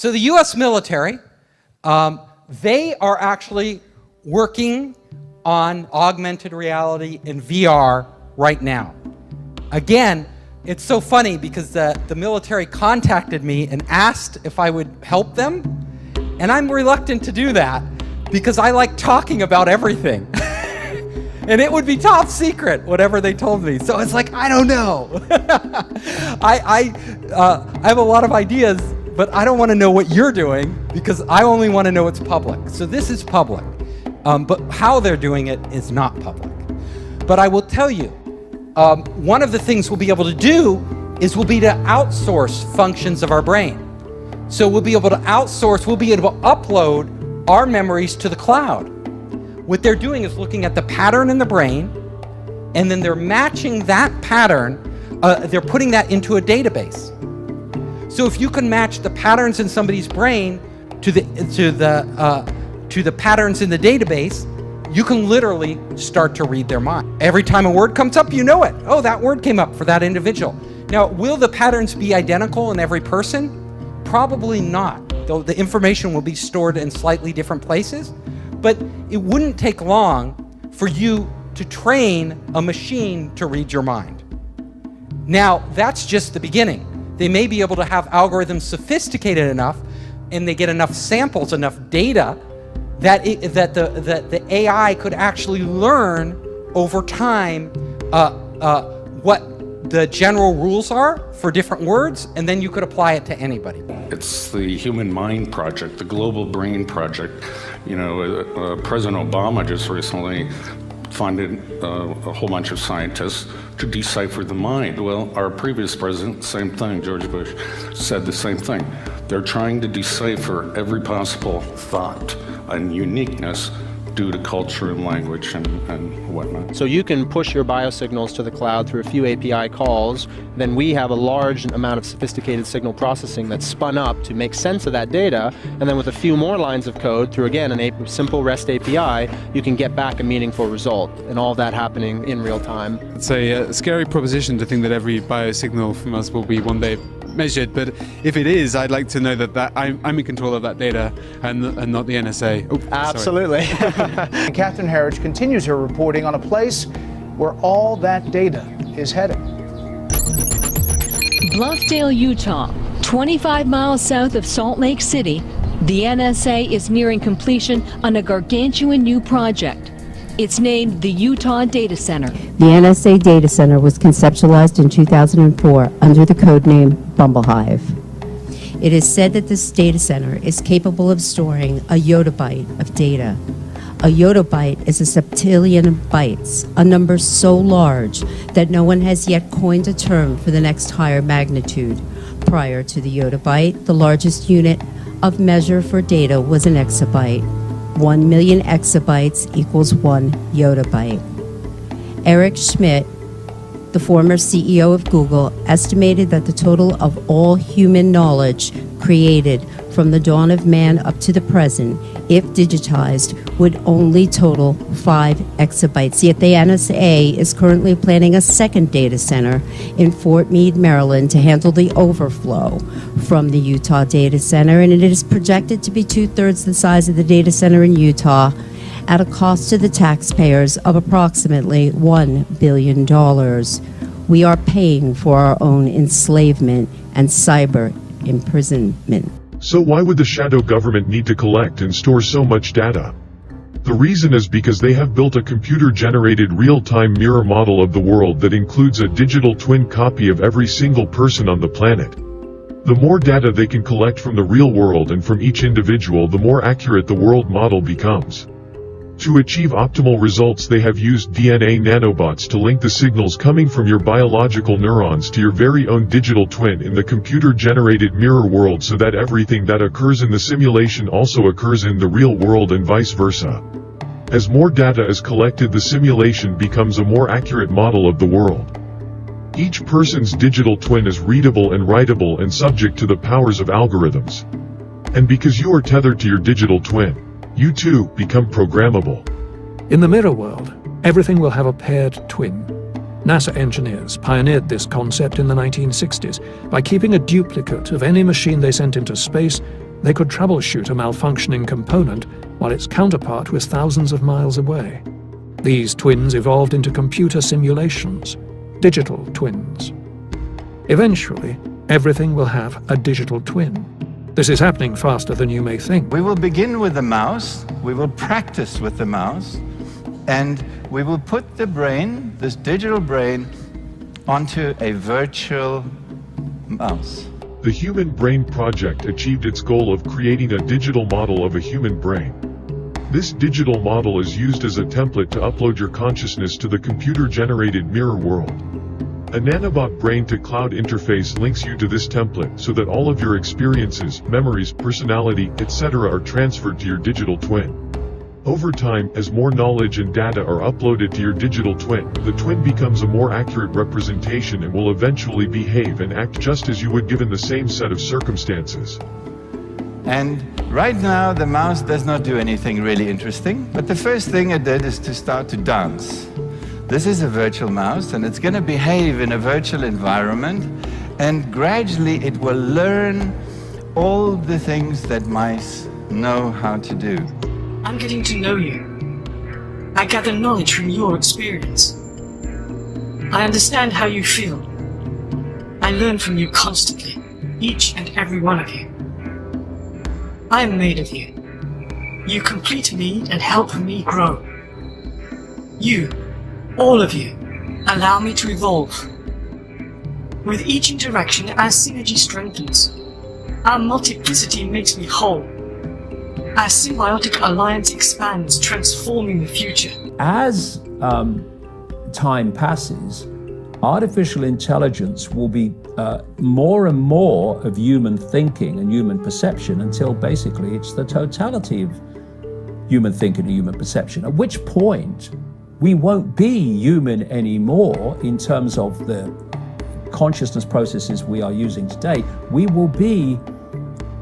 So the US military, they are actually working on augmented reality and VR right now. Again, it's so funny because the military contacted me and asked if I would help them, and I'm reluctant to do that because I like talking about everything. And it would be top secret, whatever they told me. So it's like, I don't know. I have a lot of ideas, but I don't want to know what you're doing because I only want to know it's public. So this is public, but how they're doing it is not public. But I will tell you, one of the things we'll be able to do is we'll be to outsource functions of our brain. So we'll be able to outsource, we'll be able to upload our memories to the cloud. What they're doing is looking at the pattern in the brain, and then they're matching that pattern, they're putting that into a database. So if you can match the patterns in somebody's brain to the patterns in the database, you can literally start to read their mind. Every time a word comes up, you know it. Oh, that word came up for that individual. Now, will the patterns be identical in every person? Probably not, though the information will be stored in slightly different places. But it wouldn't take long for you to train a machine to read your mind. Now, that's just the beginning. They may be able to have algorithms sophisticated enough, and they get enough samples, enough data, that the AI could actually learn over time what the general rules are for different words, and then you could apply it to anybody. It's the Human Mind Project, the Global Brain Project. You know, President Obama just recently funded a whole bunch of scientists to decipher the mind. Well, our previous president, same thing, George Bush, said the same thing. They're trying to decipher every possible thought and uniqueness due to culture and language and whatnot. So you can push your biosignals to the cloud through a few API calls, then we have a large amount of sophisticated signal processing that's spun up to make sense of that data, and then with a few more lines of code through, again, a simple REST API, you can get back a meaningful result, and all that happening in real time. It's a scary proposition to think that every biosignal from us will be one day measured, but if it is, I'd like to know that I'm in control of that data and not the NSA. Oh, absolutely. And Catherine Herridge continues her reporting on a place where all that data is heading. Bluffdale, Utah, 25 miles south of Salt Lake City, the NSA is nearing completion on a gargantuan new project. It's named the Utah Data Center. The NSA Data Center was conceptualized in 2004 under the codename Bumblehive. It is said that this data center is capable of storing a yottabyte of data. A yottabyte is a septillion of bytes, a number so large that no one has yet coined a term for the next higher magnitude. Prior to the yottabyte, the largest unit of measure for data was an exabyte. 1 million exabytes equals 1 yottabyte. Eric Schmidt, the former CEO of Google, estimated that the total of all human knowledge created from the dawn of man up to the present, if digitized, would only total 5 exabytes. Yet the NSA is currently planning a second data center in Fort Meade, Maryland, to handle the overflow from the Utah data center, and it is projected to be 2/3 the size of the data center in Utah, at a cost to the taxpayers of approximately $1 billion. We are paying for our own enslavement and cyber imprisonment. So why would the shadow government need to collect and store so much data? The reason is because they have built a computer-generated real-time mirror model of the world that includes a digital twin copy of every single person on the planet. The more data they can collect from the real world and from each individual, the more accurate the world model becomes. To achieve optimal results, they have used DNA nanobots to link the signals coming from your biological neurons to your very own digital twin in the computer-generated mirror world, so that everything that occurs in the simulation also occurs in the real world and vice versa. As more data is collected, the simulation becomes a more accurate model of the world. Each person's digital twin is readable and writable and subject to the powers of algorithms. And because you are tethered to your digital twin, you too become programmable. In the mirror world, everything will have a paired twin. NASA engineers pioneered this concept in the 1960s by keeping a duplicate of any machine they sent into space they could troubleshoot a malfunctioning component while its counterpart was thousands of miles away. These twins evolved into computer simulations, digital twins. Eventually, everything will have a digital twin. This is happening faster than you may think. We will begin with the mouse, we will practice with the mouse, and we will put the brain, this digital brain, onto a virtual mouse. The Human Brain Project achieved its goal of creating a digital model of a human brain. This digital model is used as a template to upload your consciousness to the computer-generated mirror world. A nanobot brain-to-cloud interface links you to this template so that all of your experiences, memories, personality, etc. are transferred to your digital twin. Over time, as more knowledge and data are uploaded to your digital twin, the twin becomes a more accurate representation and will eventually behave and act just as you would given the same set of circumstances. And right now, the mouse does not do anything really interesting, but the first thing it did is to start to dance. This is a virtual mouse, and it's going to behave in a virtual environment, and gradually it will learn all the things that mice know how to do. I'm getting to know you. I gather knowledge from your experience. I understand how you feel. I learn from you constantly, each and every one of you. I am made of you. You complete me and help me grow. You, all of you, allow me to evolve. With each interaction, our synergy strengthens. Our multiplicity makes me whole. Our symbiotic alliance expands, transforming the future. As time passes, artificial intelligence will be more and more of human thinking and human perception until basically it's the totality of human thinking and human perception, at which point we won't be human anymore in terms of the consciousness processes we are using today. We will be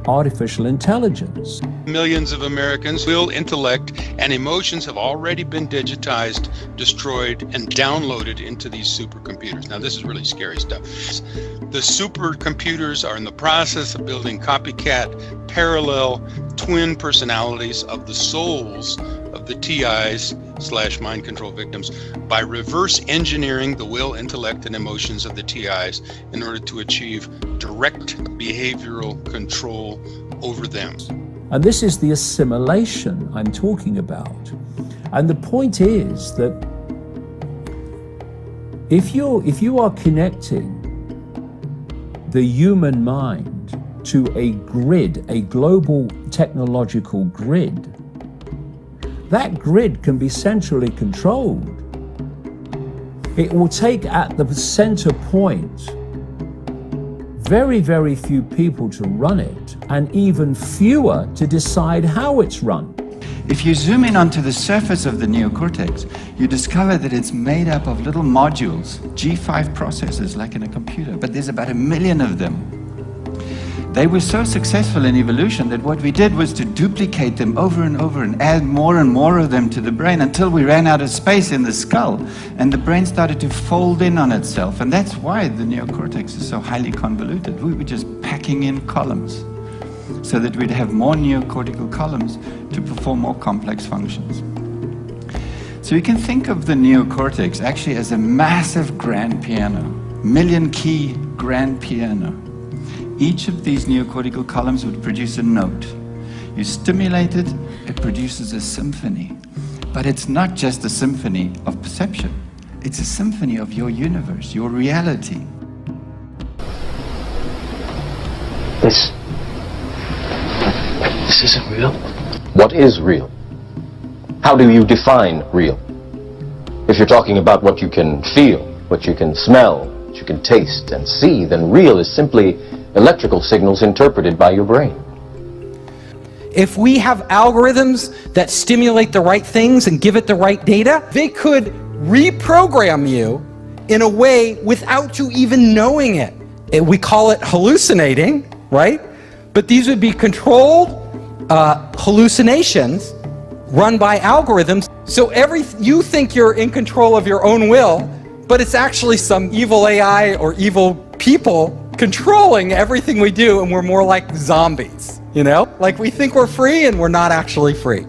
artificial intelligence. Millions of Americans' will, intellect, and emotions have already been digitized, destroyed, and downloaded into these supercomputers. Now, this is really scary stuff. The supercomputers are in the process of building copycat, parallel, twin personalities of the souls of the TIs/mind control victims by reverse engineering the will, intellect, and emotions of the TIs in order to achieve direct behavioral control over them. And this is the assimilation I'm talking about. And the point is that if you are connecting the human mind to a grid, a global technological grid, that grid can be centrally controlled. It will take at the center point very, very few people to run it, and even fewer to decide how it's run. If you zoom in onto the surface of the neocortex, you discover that it's made up of little modules, G5 processors like in a computer, but there's about 1 million of them. They were so successful in evolution that what we did was to duplicate them over and over and add more and more of them to the brain until we ran out of space in the skull and the brain started to fold in on itself. And that's why the neocortex is so highly convoluted. We were just packing in columns so that we'd have more neocortical columns to perform more complex functions. So you can think of the neocortex actually as a massive grand piano, 1 million key grand piano. Each of these neocortical columns would produce a note. You stimulate it, it produces a symphony. But it's not just a symphony of perception. It's a symphony of your universe, your reality. This isn't real. What is real? How do you define real? If you're talking about what you can feel, what you can smell, what you can taste and see, then real is simply electrical signals interpreted by your brain. If we have algorithms that stimulate the right things and give it the right data, they could reprogram you in a way without you even knowing it. We call it hallucinating, right? But these would be controlled hallucinations run by algorithms. So you think you're in control of your own will, but it's actually some evil AI or evil people controlling everything we do, and we're more like zombies. You know, like we think we're free and we're not actually free.